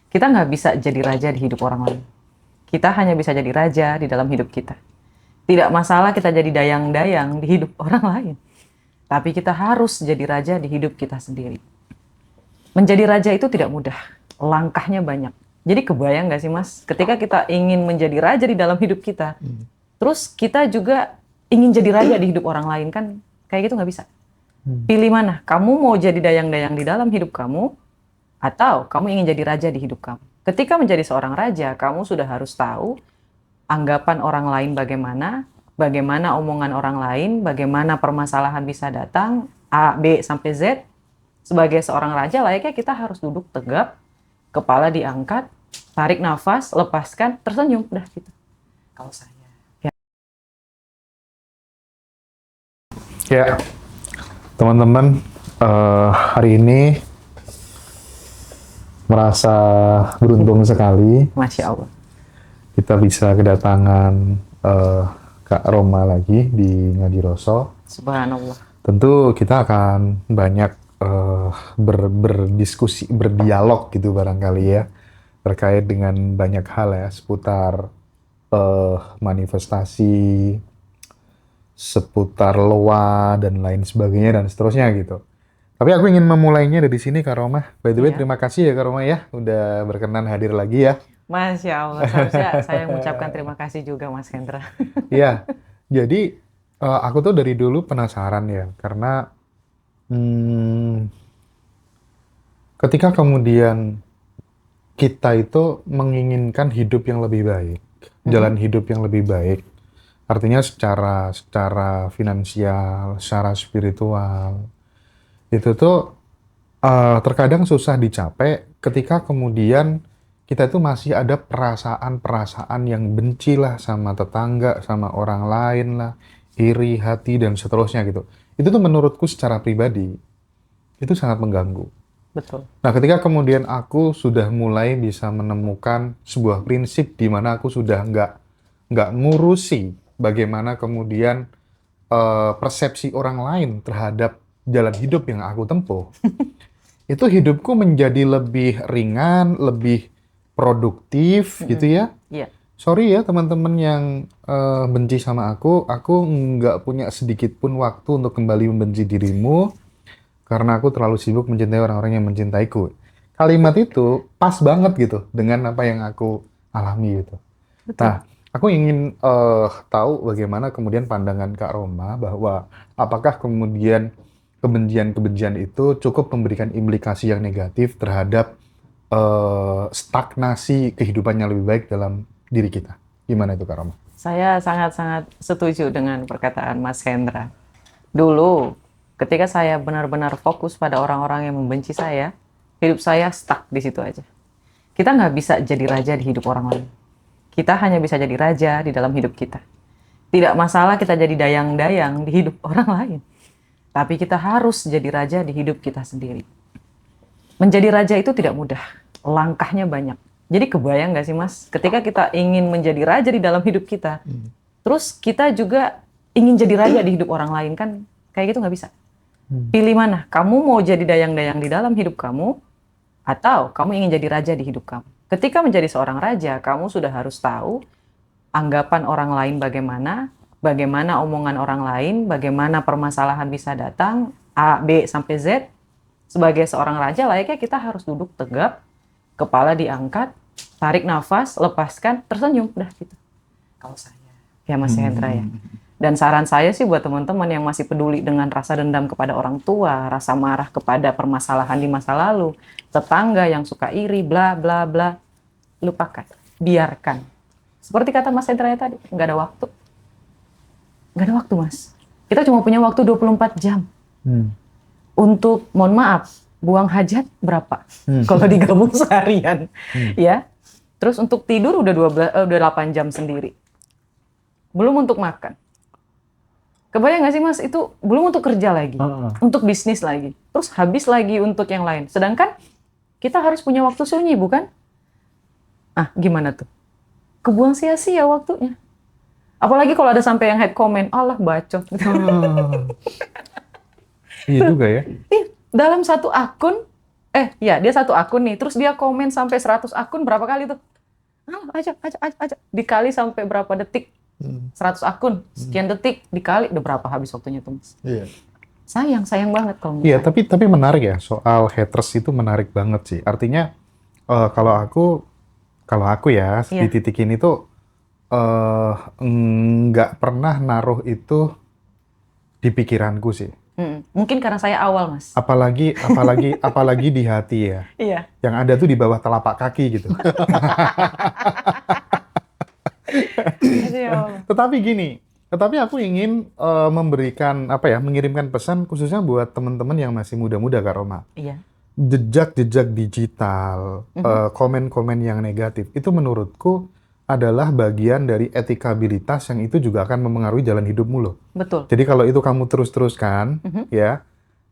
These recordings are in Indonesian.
Kita nggak bisa jadi raja di hidup orang lain. Kita hanya bisa jadi raja di dalam hidup kita. Tidak masalah kita jadi dayang-dayang di hidup orang lain. Tapi kita harus jadi raja di hidup kita sendiri. Menjadi raja itu tidak mudah. Langkahnya banyak. Jadi kebayang nggak sih Mas, ketika kita ingin menjadi raja di dalam hidup kita, terus kita juga ingin jadi raja di hidup orang lain, kan kayak gitu nggak bisa. Pilih mana? Kamu mau jadi dayang-dayang di dalam hidup kamu, atau kamu ingin jadi raja di hidup kamu. Ketika menjadi seorang raja, kamu sudah harus tahu anggapan orang lain bagaimana omongan orang lain, bagaimana permasalahan bisa datang, A, B, sampai Z. Sebagai seorang raja, layaknya kita harus duduk tegap, kepala diangkat, tarik nafas, lepaskan, tersenyum, udah gitu. Kalau saya. Ya, teman-teman, hari ini merasa beruntung sekali Masya Allah. kita bisa kedatangan Kak Roma lagi di Ngadiroso. Subhanallah. Tentu kita akan banyak berdiskusi, berdialog gitu barangkali ya, terkait dengan banyak hal ya, seputar manifestasi, seputar loa dan lain sebagainya dan seterusnya gitu. Tapi aku ingin memulainya dari sini Kak Roma. By the way, Iya. terima kasih ya Kak Roma ya, udah berkenan hadir lagi ya. Masya Allah, seharusnya saya mengucapkan terima kasih juga Mas Hendra. Iya, jadi aku tuh dari dulu penasaran ya, karena ketika kemudian kita itu menginginkan hidup yang lebih baik, jalan hidup yang lebih baik, artinya secara finansial, secara spiritual, itu tuh terkadang susah dicapai ketika kemudian kita itu masih ada perasaan-perasaan yang benci lah sama tetangga, sama orang lain lah, iri hati dan seterusnya gitu. Itu tuh menurutku secara pribadi itu sangat mengganggu. Betul. Nah, ketika kemudian aku sudah mulai bisa menemukan sebuah prinsip di mana aku sudah nggak ngurusi bagaimana kemudian persepsi orang lain terhadap jalan hidup yang aku tempuh, itu hidupku menjadi lebih ringan, lebih produktif gitu ya. Iya. Sorry ya teman-teman yang benci sama aku nggak punya sedikit pun waktu untuk kembali membenci dirimu karena aku terlalu sibuk mencintai orang-orang yang mencintaiku. Kalimat itu pas banget gitu dengan apa yang aku alami gitu. Betul. Nah, aku ingin tahu bagaimana kemudian pandangan Kak Roma bahwa apakah kemudian kebencian-kebencian itu cukup memberikan implikasi yang negatif terhadap stagnasi kehidupan yang lebih baik dalam diri kita. Gimana itu Kak Roma? Saya sangat-sangat setuju dengan perkataan Mas Hendra. Dulu, ketika saya benar-benar fokus pada orang-orang yang membenci saya, hidup saya stuck di situ aja. Kita nggak bisa jadi raja di hidup orang lain. Kita hanya bisa jadi raja di dalam hidup kita. Tidak masalah kita jadi dayang-dayang di hidup orang lain. Tapi kita harus jadi raja di hidup kita sendiri. Menjadi raja itu tidak mudah. Langkahnya banyak. Jadi kebayang nggak sih Mas, ketika kita ingin menjadi raja di dalam hidup kita, terus kita juga ingin jadi raja di hidup orang lain, kan kayak gitu nggak bisa. Pilih mana? Kamu mau jadi dayang-dayang di dalam hidup kamu, atau kamu ingin jadi raja di hidup kamu. Ketika menjadi seorang raja, kamu sudah harus tahu anggapan orang lain bagaimana omongan orang lain, bagaimana permasalahan bisa datang, A, B, sampai Z. Sebagai seorang raja, layaknya kita harus duduk tegap, kepala diangkat, tarik nafas, lepaskan, tersenyum, udah gitu. Kalau saya. Ya Mas Hendra ya. Dan saran saya sih buat teman-teman yang masih peduli dengan rasa dendam kepada orang tua, rasa marah kepada permasalahan di masa lalu, tetangga yang suka iri, bla bla bla, lupakan, biarkan. Seperti kata Mas Hendra tadi, nggak ada waktu. Nggak ada waktu Mas. Kita cuma punya waktu 24 jam. Untuk, mohon maaf, buang hajat berapa? Kalau digabung seharian, ya. Terus untuk tidur udah 8 jam sendiri. Belum untuk makan. Kebayang nggak sih Mas, itu belum untuk kerja lagi, untuk bisnis lagi, terus habis lagi untuk yang lain. Sedangkan kita harus punya waktu sunyi, bukan? Ah, gimana tuh? Kebuang sia-sia waktunya. Apalagi kalau ada sampai yang head comment, Allah bacot. Iya juga ya. Dalam satu akun, Ya dia satu akun nih, terus dia komen sampai 100 akun berapa kali tuh? Aja. Dikali sampai berapa detik? 100 akun, sekian detik, dikali, udah berapa habis waktunya tuh, Mas? Iya. Sayang banget kalau Iya, misalnya. tapi menarik ya, soal haters itu menarik banget sih. Artinya kalau aku ya di Iya. titik ini tuh nggak pernah naruh itu di pikiranku sih. Mungkin karena saya awal, Mas. Apalagi di hati ya. Iya. Yang ada tuh di bawah telapak kaki gitu. Aduh, ya Allah. Tetapi aku ingin mengirimkan pesan khususnya buat teman-teman yang masih muda-muda, Kak Roma. Iya. Jejak-jejak digital, komen-komen yang negatif, itu menurutku adalah bagian dari etikabilitas yang itu juga akan memengaruhi jalan hidupmu loh. Betul. Jadi kalau itu kamu terus-teruskan, ya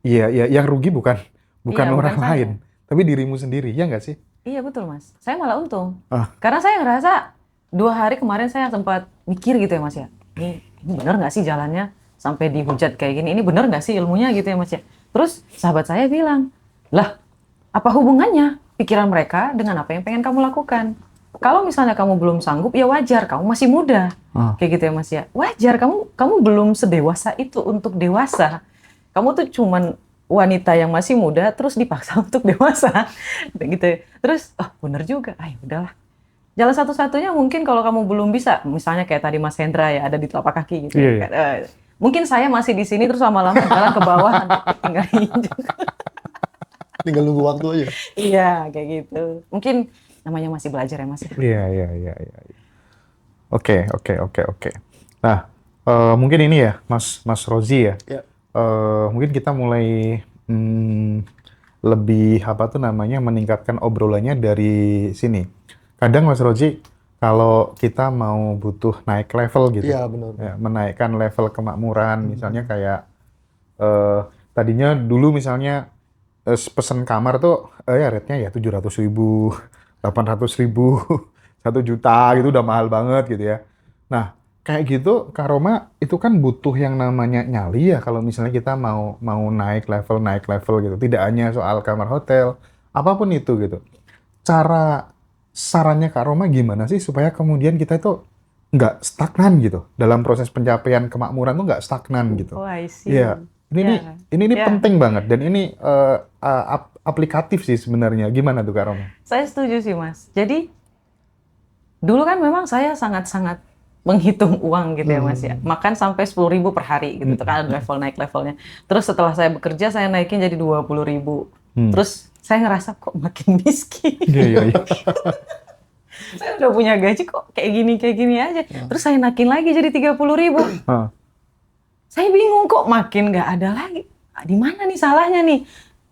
yang rugi bukan Iya, orang bukan saya. lain, tapi dirimu sendiri, ya nggak sih? Iya betul, Mas. Saya malah untung. Ah. Karena saya ngerasa 2 hari kemarin saya sempat mikir gitu ya, Mas ya. Ini bener nggak sih jalannya sampai dihujat kayak gini? Ini bener nggak sih ilmunya gitu ya, Mas ya? Terus sahabat saya bilang, lah apa hubungannya pikiran mereka dengan apa yang pengen kamu lakukan? Kalau misalnya kamu belum sanggup, ya wajar. Kamu masih muda. Kayak gitu ya, Mas ya. Wajar, kamu belum sedewasa itu untuk dewasa. Kamu tuh cuman wanita yang masih muda, terus dipaksa untuk dewasa. Gitu. Terus, bener juga. Ayo, udahlah. Jalan satu-satunya mungkin kalau kamu belum bisa, misalnya kayak tadi Mas Hendra ya, ada di telapak kaki gitu. Iya. Mungkin saya masih di sini, terus lama-lama jalan ke bawah, nanti tinggal injek. Tinggal nunggu waktu aja. Iya, kayak gitu. Mungkin namanya masih belajar ya, Mas. Iya. Oke. Nah, mungkin ini ya, Mas Rozi ya. Ya. Mungkin kita mulai lebih meningkatkan obrolannya dari sini. Kadang Mas Rozi, kalau kita mau butuh naik level gitu, Iya, benar. ya, menaikkan level kemakmuran, misalnya kayak tadinya dulu misalnya pesen kamar tuh rate-nya ya 700.000, 800.000, 1 juta gitu udah mahal banget gitu ya. Nah, kayak gitu, Kak Roma, itu kan butuh yang namanya nyali ya kalau misalnya kita mau naik level gitu. Tidak hanya soal kamar hotel, apapun itu gitu. Sarannya Kak Roma gimana sih supaya kemudian kita itu nggak stagnan gitu dalam proses pencapaian kemakmuran tuh nggak stagnan gitu. Oh, I see. Iya, ini Ya. penting banget dan ini aplikatif sih sebenarnya. Gimana tuh Kak Roma? Saya setuju sih, Mas. Jadi, dulu kan memang saya sangat-sangat menghitung uang gitu ya, Mas ya. Makan sampai 10.000 per hari gitu. Itu kan ada levelnya. Terus setelah saya bekerja, saya naikin jadi 20.000. Terus saya ngerasa kok makin miskin. Iya. Saya udah punya gaji kok kayak gini aja. Terus saya naikin lagi jadi 30.000. Saya bingung kok makin nggak ada lagi. Di mana nih salahnya nih?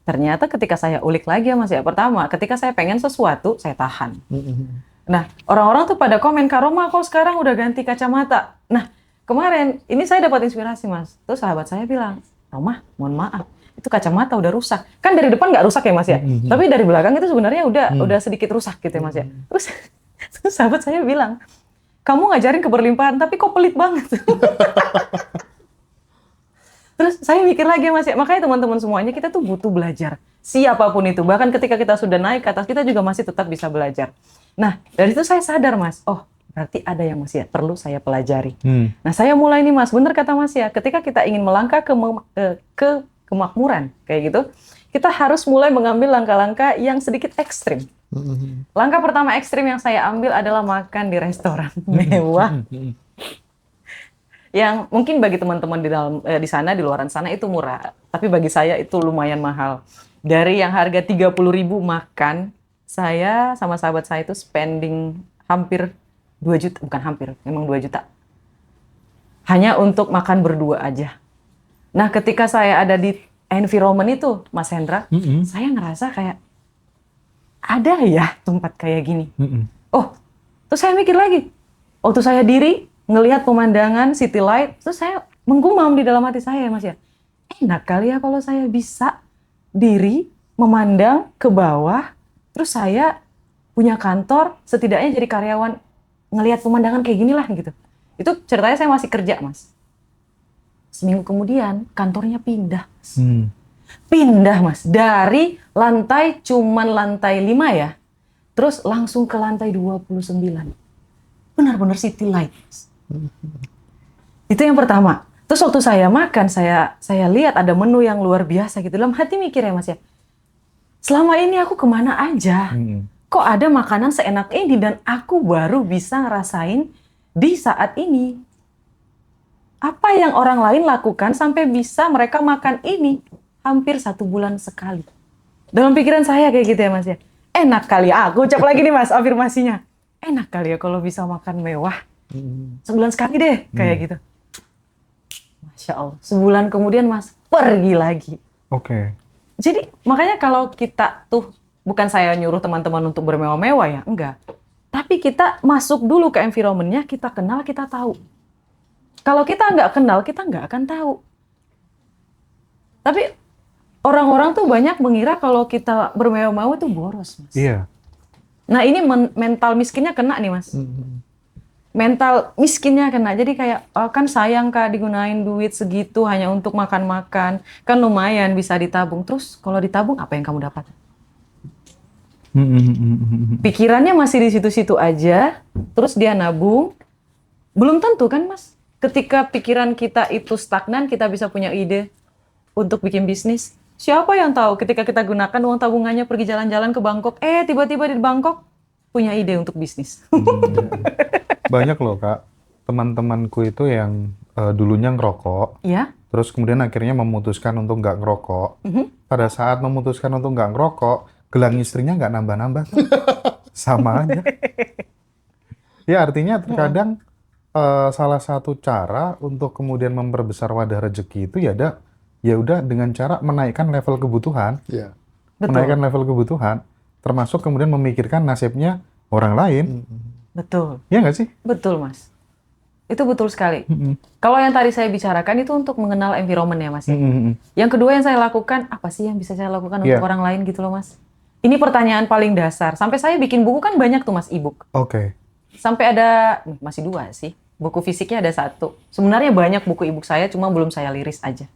Ternyata ketika saya ulik lagi ya, Mas ya. Pertama, ketika saya pengen sesuatu, saya tahan. Nah, orang-orang tuh pada komen, Kak Roma kok sekarang udah ganti kacamata. Nah, kemarin ini saya dapat inspirasi, Mas. Terus sahabat saya bilang, Roma, mohon maaf, itu kacamata udah rusak. Kan dari depan nggak rusak ya, Mas ya. Tapi dari belakang itu sebenarnya udah sedikit rusak gitu ya, Mas ya. Terus sahabat saya bilang, kamu ngajarin keberlimpahan, tapi kok pelit banget. Terus saya mikir lagi, Mas ya. Makanya teman-teman semuanya, kita tuh butuh belajar. Siapapun itu. Bahkan ketika kita sudah naik ke atas, kita juga masih tetap bisa belajar. Nah, dari itu saya sadar, Mas. Oh, berarti ada yang masih perlu saya pelajari. Nah, saya mulai nih, Mas. Bener kata Mas ya. Ketika kita ingin melangkah ke kemakmuran, kayak gitu, kita harus mulai mengambil langkah-langkah yang sedikit ekstrim. Langkah pertama ekstrim yang saya ambil adalah makan di restoran mewah. Yang mungkin bagi teman-teman di sana, di luaran sana itu murah. Tapi bagi saya itu lumayan mahal. Dari yang harga 30.000 makan, saya sama sahabat saya itu spending hampir 2 juta. Bukan hampir, memang 2 juta. Hanya untuk makan berdua aja. Nah, ketika saya ada di environment itu, Mas Hendra, saya ngerasa kayak, ada ya tempat kayak gini. Oh, terus saya mikir lagi. Waktu saya diri, ngelihat pemandangan city light, terus saya menggumam di dalam hati saya, Mas ya. Enak kali ya kalau saya bisa diri, memandang ke bawah, terus saya punya kantor, setidaknya jadi karyawan, ngelihat pemandangan kayak gini lah gitu. Itu ceritanya saya masih kerja, Mas. Seminggu kemudian, kantornya pindah. Pindah Mas, dari lantai cuman lantai 5 ya, terus langsung ke lantai 29. Benar-benar city light. Mas. Itu yang pertama. Terus waktu saya makan, saya lihat ada menu yang luar biasa gitu. Dalam hati mikir ya Mas ya, selama ini aku kemana aja? Kok ada makanan seenak ini dan aku baru bisa ngerasain di saat ini? Apa yang orang lain lakukan sampai bisa mereka makan ini hampir 1 bulan sekali? Dalam pikiran saya kayak gitu ya Mas ya. Enak kali ya, aku ucap lagi nih Mas afirmasinya. Enak kali ya kalau bisa makan mewah. Sebulan sekali deh, kayak gitu. Masya Allah, sebulan kemudian Mas, pergi lagi. Oke. Jadi makanya kalau kita tuh, bukan saya nyuruh teman-teman untuk bermewah-mewah ya, enggak. Tapi kita masuk dulu ke environment-nya, kita kenal, kita tahu. Kalau kita nggak kenal, kita nggak akan tahu. Tapi orang-orang tuh banyak mengira kalau kita bermewah-mewah tuh boros, Mas. Iya. Nah ini mental miskinnya kena nih, Mas. Mental miskinnya kena. Jadi kayak, oh, kan sayang Kak digunain duit segitu hanya untuk makan-makan. Kan lumayan bisa ditabung. Terus kalau ditabung apa yang kamu dapat? Pikirannya masih di situ-situ aja. Terus dia nabung. Belum tentu kan Mas. Ketika pikiran kita itu stagnan, kita bisa punya ide untuk bikin bisnis. Siapa yang tahu ketika kita gunakan uang tabungannya pergi jalan-jalan ke Bangkok. Tiba-tiba di Bangkok punya ide untuk bisnis. Banyak loh Kak, teman-temanku itu yang dulunya ngerokok, Ya. terus kemudian akhirnya memutuskan untuk nggak ngerokok. Pada saat memutuskan untuk nggak ngerokok, gelang istrinya nggak nambah-nambah. Sama aja. Ya artinya terkadang salah satu cara untuk kemudian memperbesar wadah rezeki itu ya udah dengan cara menaikkan level kebutuhan. Iya. Betul. Menaikkan level kebutuhan, termasuk kemudian memikirkan nasibnya orang lain. Betul. Iya nggak sih? Betul, Mas. Itu betul sekali. Kalau yang tadi saya bicarakan itu untuk mengenal environment ya, Mas. Ya. Yang kedua yang saya lakukan, apa sih yang bisa saya lakukan untuk orang lain gitu loh, Mas? Ini pertanyaan paling dasar. Sampai saya bikin buku kan banyak tuh, Mas, e-book. Oke. Sampai ada, masih 2 sih. Buku fisiknya ada 1. Sebenarnya banyak buku e-book saya, cuma belum saya liris aja.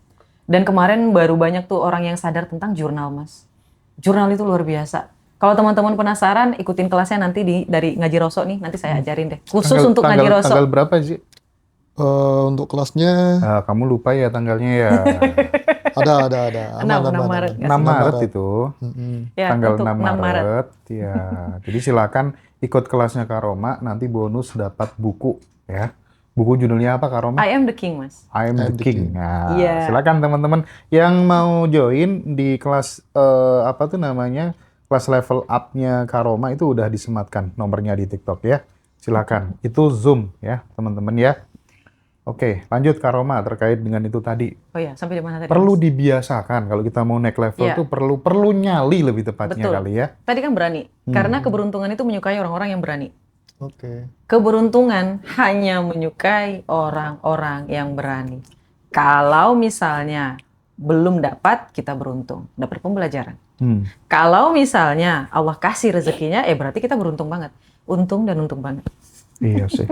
Dan kemarin baru banyak tuh orang yang sadar tentang jurnal, Mas. Jurnal itu luar biasa. Kalau teman-teman penasaran, ikutin kelasnya nanti dari Ngaji Roso nih. Nanti saya ajarin deh. Khusus untuk Ngaji Roso. Tanggal berapa sih? Untuk kelasnya Kamu lupa ya tanggalnya ya. ada. 6 Maret. 6 Maret itu. Ya, Tanggal untuk 6 Maret. Ya. Jadi silakan ikut kelasnya Kak Roma, nanti bonus dapat buku ya. Buku judulnya apa Kak Roma? I am the king, Mas. I am the King. Nah, Iya. silakan teman-teman yang mau join di kelas apa tuh namanya? Kelas level up-nya Kak Roma itu udah disematkan nomornya di TikTok ya. Silakan. Itu Zoom ya, teman-teman ya. Oke, lanjut Kak Roma terkait dengan itu tadi. Oh ya, sampai di mana tadi? Perlu Mas? dibiasakan kalau kita mau naik level Iya. tuh perlu nyali lebih tepatnya Betul. kali ya. Tadi kan berani. Karena keberuntungan itu menyukai orang-orang yang berani. Oke. Keberuntungan hanya menyukai orang-orang yang berani. Kalau misalnya belum dapat, kita beruntung. Dapat pembelajaran. Kalau misalnya Allah kasih rezekinya, berarti kita beruntung banget. Untung dan untung banget. Iya sih.